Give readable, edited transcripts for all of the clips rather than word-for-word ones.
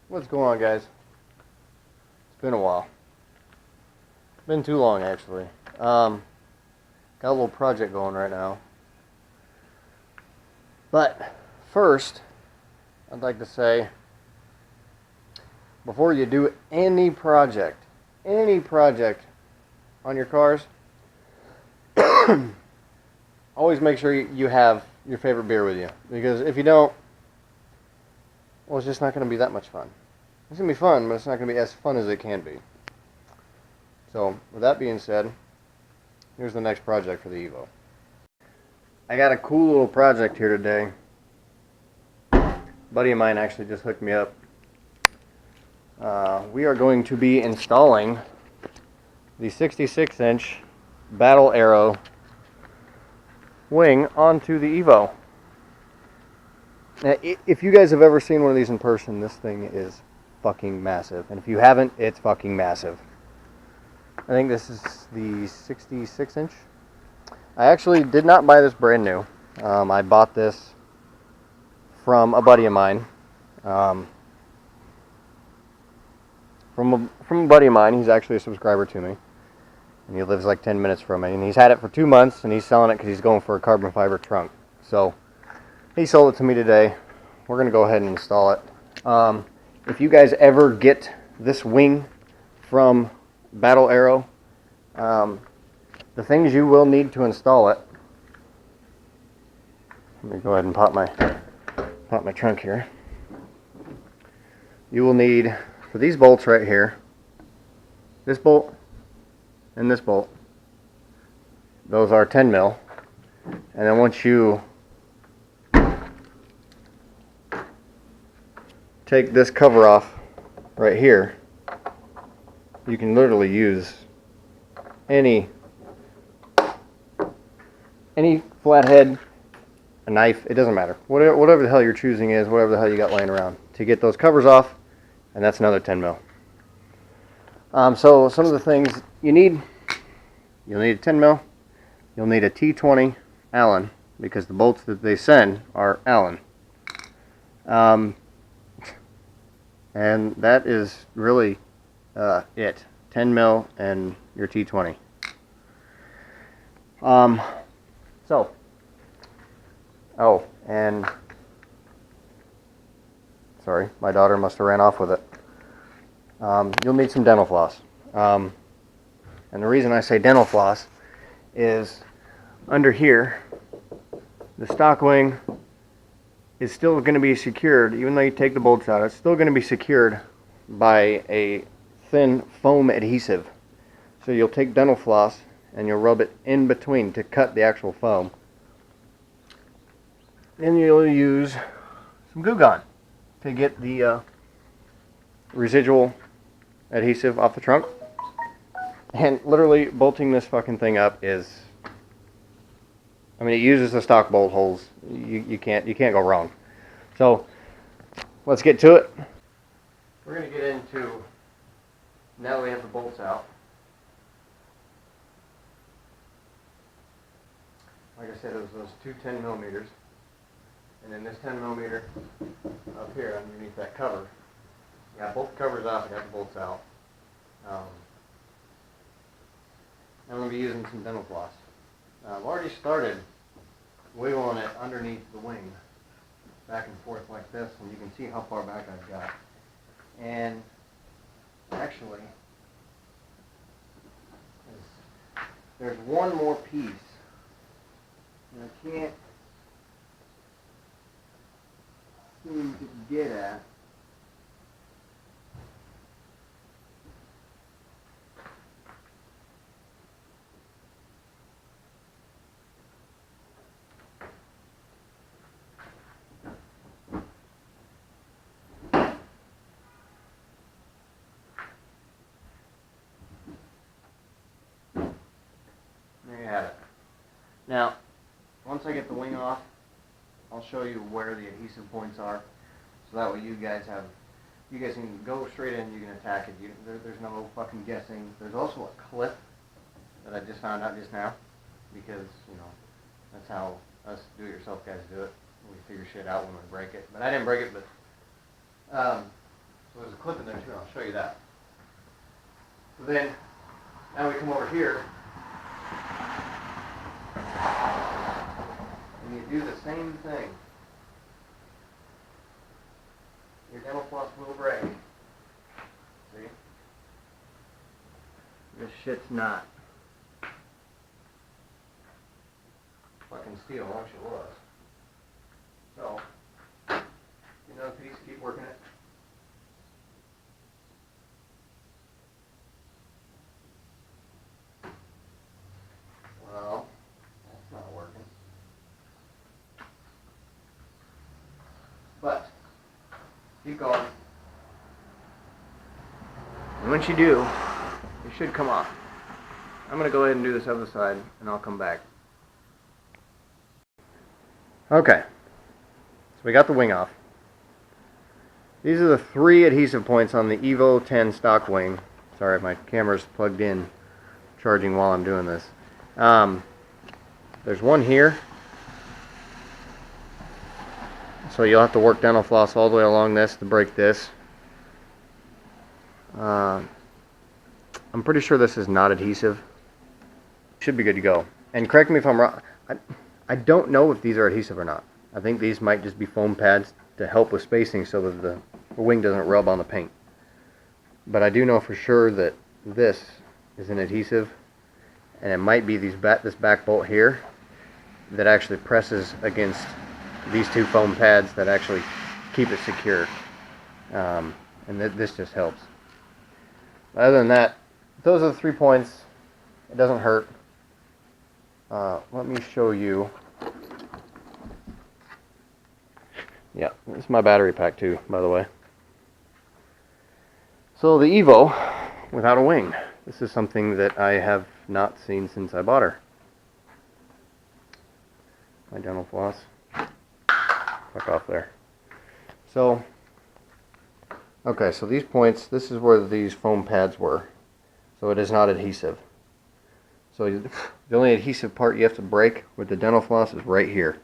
What's going on, guys? It's been a while. Been too long, actually. Got a little project going right now. But first, I'd like to say, before you do any project on your cars, always make sure you have your favorite beer with you. Because if you don't, well, it's just not going to be that much fun. It's going to be fun, but it's not going to be as fun as it can be. So, with that being said, here's the next project for the Evo. I got a cool little project here today. A buddy of mine actually just hooked me up. We are going to be installing the 66-inch Battle Arrow wing onto the Evo. Now, if you guys have ever seen one of these in person, this thing is fucking massive. And if you haven't, it's fucking massive. I think this is the 66-inch. I actually did not buy this brand new. I bought this from a buddy of mine. From a buddy of mine. He's actually a subscriber to me. And he lives like 10 minutes from me. And he's had it for 2 months, and he's selling it because he's going for a carbon fiber trunk. So, he sold it to me today. We're going to go ahead and install it. If you guys ever get this wing from Battle Arrow, the things you will need to install it. Let me go ahead and pop my trunk here. You will need, for these bolts right here, this bolt and this bolt. Those are 10 mil. And then once you take this cover off right here, you can literally use any flathead, a knife, it doesn't matter. Whatever the hell you're choosing is, whatever the hell you got laying around to get those covers off, and that's another 10 mil. So some of the things you need, you'll need a 10 mil, you'll need a T20 Allen, because the bolts that they send are Allen. And that is really it. 10 mil and your T20. And sorry, my daughter must have ran off with it. You'll need some dental floss. And the reason I say dental floss is under here, the stock wing is still going to be secured, even though you take the bolts out, it's still going to be secured by a thin foam adhesive. So you'll take dental floss and you'll rub it in between to cut the actual foam. Then you'll use some Goo Gone to get the residual adhesive off the trunk. And literally bolting this fucking thing up is, I mean, it uses the stock bolt holes. You can't go wrong. So let's get to it. We're going to get into, now that we have the bolts out, like I said, it was those two 10 millimeters, and then this 10 millimeter up here underneath that cover. I got both covers off, I got the bolts out. I'm going to be using some dental floss. I've already started wiggling it underneath the wing, back and forth like this, and you can see how far back I've got. And actually, there's one more piece, and I can't seem to get at. There you have it. Now, once I get the wing off, I'll show you where the adhesive points are, so that way you guys can go straight in, you can attack it. There's no fucking guessing. There's also a clip that I just found out just now, because, you know, that's how us do-it-yourself guys do it. We figure shit out when we break it. But I didn't break it, but, So there's a clip in there too, I'll show you that. So then, now we come over here, and you do the same thing. Your dental floss will break. See? This shit's not fucking steel, I wish it was. So, another piece, keep working it. Well, that's not working. But, keep going. And once you do, it should come off. I'm going to go ahead and do this other side, and I'll come back. Okay, so we got the wing off. These are the 3 adhesive points on the Evo 10 stock wing. Sorry, my camera's plugged in, charging while I'm doing this. There's one here. So you'll have to work dental floss all the way along this to break this. I'm pretty sure this is not adhesive. Should be good to go. And correct me if I'm wrong. I don't know if these are adhesive or not. I think these might just be foam pads to help with spacing so that the wing doesn't rub on the paint. But I do know for sure that this is an adhesive, and it might be this back bolt here that actually presses against these 2 foam pads that actually keep it secure. And this just helps. Other than that, those are the 3 points. It doesn't hurt. Let me show you. Yeah, this is my battery pack too, by the way. So the Evo without a wing. This is something that I have not seen since I bought her. My dental floss. Fuck off there. So, okay, so these points, this is where these foam pads were. So it is not adhesive. So the only adhesive part you have to break with the dental floss is right here.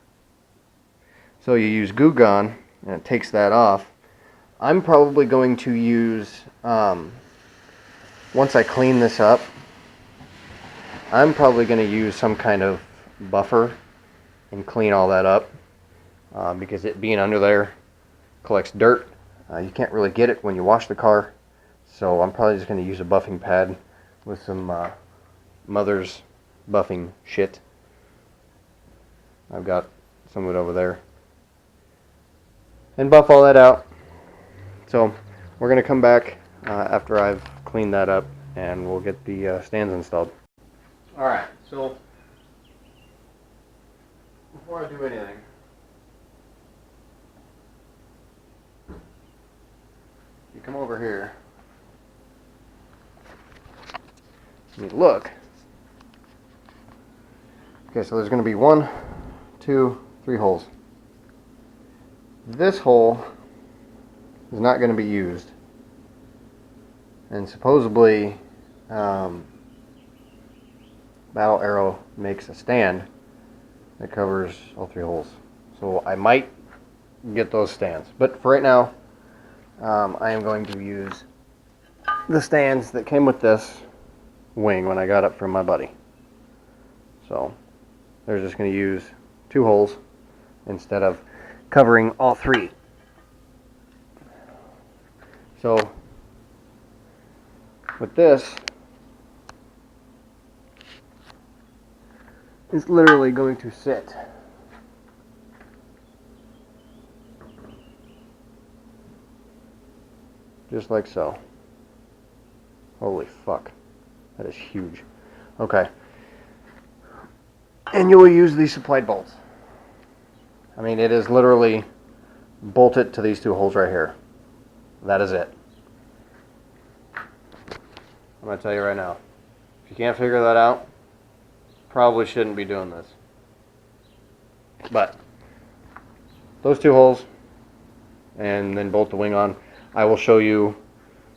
So you use Goo Gone, and it takes that off. I'm probably going to use, once I clean this up, I'm probably going to use some kind of buffer and clean all that up. Because it being under there collects dirt. You can't really get it when you wash the car. So I'm probably just going to use a buffing pad with some Mother's buffing shit. I've got some of it over there. And buff all that out. So we're going to come back after I've cleaned that up, and we'll get the stands installed. Alright, so before I do anything, you come over here, and you look. Okay, so there's going to be 1, 2, 3 holes. This hole is not going to be used, and supposedly Battle Arrow makes a stand that covers all 3 holes. So I might get those stands, but for right now I am going to use the stands that came with this wing when I got it from my buddy. So they're just going to use 2 holes instead of covering all 3. So with this, it's literally going to sit just like so. Holy fuck, that is huge. Okay, and you will use these supplied bolts. I mean, it is literally bolted to these 2 holes right here. That is it. I'm going to tell you right now, if you can't figure that out, probably shouldn't be doing this. But those 2 holes, and then bolt the wing on. I will show you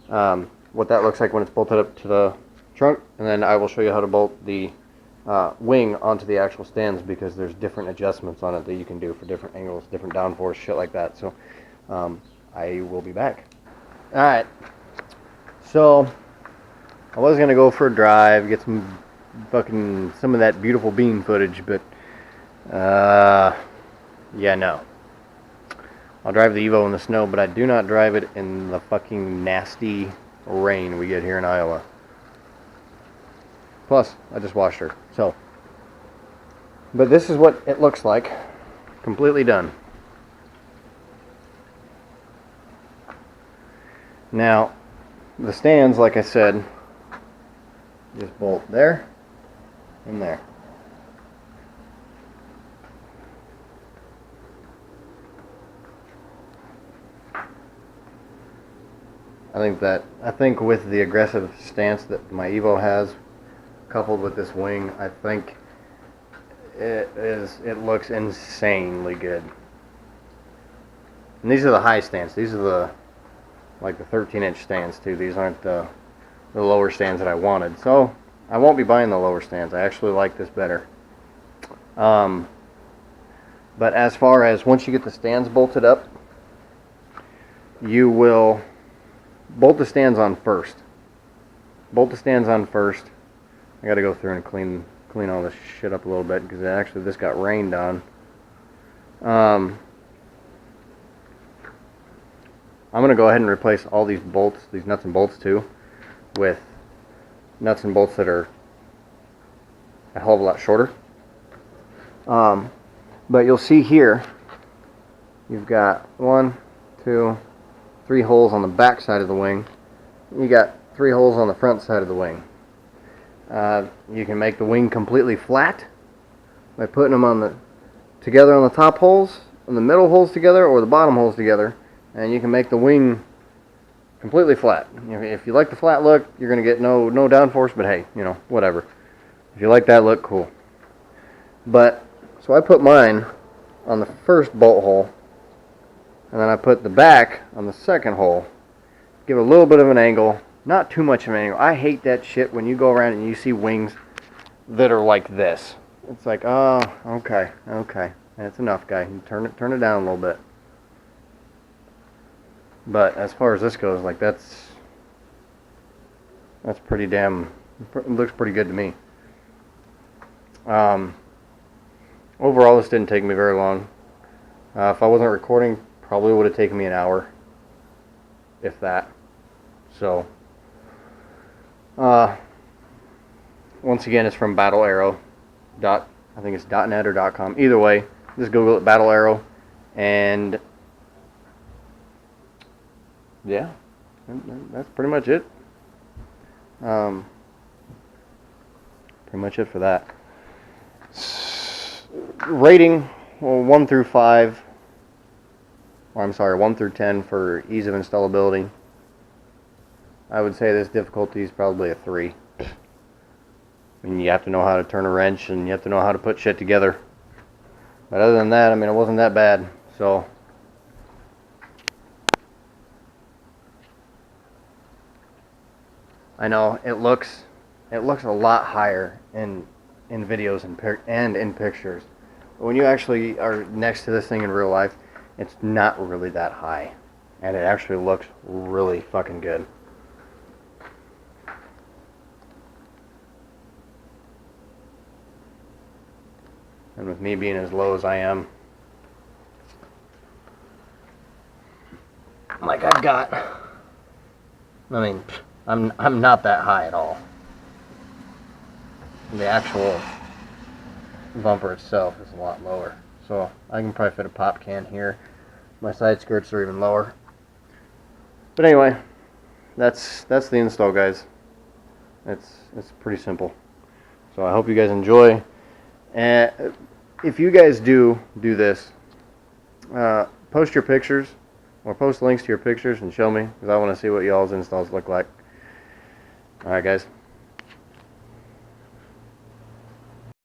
what that looks like when it's bolted up to the trunk, and then I will show you how to bolt the wing onto the actual stands, because there's different adjustments on it that you can do for different angles, different downforce, shit like that. So I will be back. Alright, so I was gonna go for a drive, get some of that beautiful bean footage, but yeah, no. I'll drive the Evo in the snow, but I do not drive it in the fucking nasty rain we get here in Iowa. Plus, I just washed her, so. But this is what it looks like, completely done. Now, the stands, like I said, just bolt there and there. I think with the aggressive stance that my Evo has, coupled with this wing, I think it looks insanely good. And these are the high stands. These are the 13-inch stands too. These aren't the lower stands that I wanted. So I won't be buying the lower stands. I actually like this better. But as far as once you get the stands bolted up, you will bolt the stands on first. Bolt the stands on first. I got to go through and clean all this shit up a little bit because actually this got rained on. I'm going to go ahead and replace all these bolts, these nuts and bolts too, with nuts and bolts that are a hell of a lot shorter. But you'll see here, you've got 1, 2, 3 holes on the back side of the wing. You got 3 holes on the front side of the wing. You can make the wing completely flat by putting them together on the top holes, and the middle holes together, or the bottom holes together, and you can make the wing completely flat. If you like the flat look, you're going to get no downforce, but hey, whatever. If you like that look, cool. But, so I put mine on the first bolt hole, and then I put the back on the second hole. Give it a little bit of an angle, not too much of an angle. I hate that shit when you go around and you see wings that are like this. It's like, oh, okay, that's enough, guy. Turn it down a little bit. But as far as this goes, like that's pretty damn. It looks pretty good to me. Overall, this didn't take me very long. If I wasn't recording, probably would have taken me an hour, if that. So, once again, it's from Battle Arrow. I think it's .net or .com. Either way, just Google it, Battle Arrow, and yeah, that's pretty much it. Pretty much it for that. Rating, well, 1 through 5, or I'm sorry, 1 through 10 for ease of installability. I would say this difficulty is probably a 3. I mean, you have to know how to turn a wrench, and you have to know how to put shit together. But other than that, I mean, it wasn't that bad. So, I know it looks a lot higher in videos and in pictures. But when you actually are next to this thing in real life, it's not really that high, and it actually looks really fucking good. And with me being as low as I am, like I've got, I mean, I'm not that high at all. The actual bumper itself is a lot lower, so I can probably fit a pop can here. My side skirts are even lower. But anyway, that's the install, guys. It's pretty simple. So I hope you guys enjoy. And if you guys do this, post your pictures or post links to your pictures and show me, because I want to see what y'all's installs look like. Alright guys.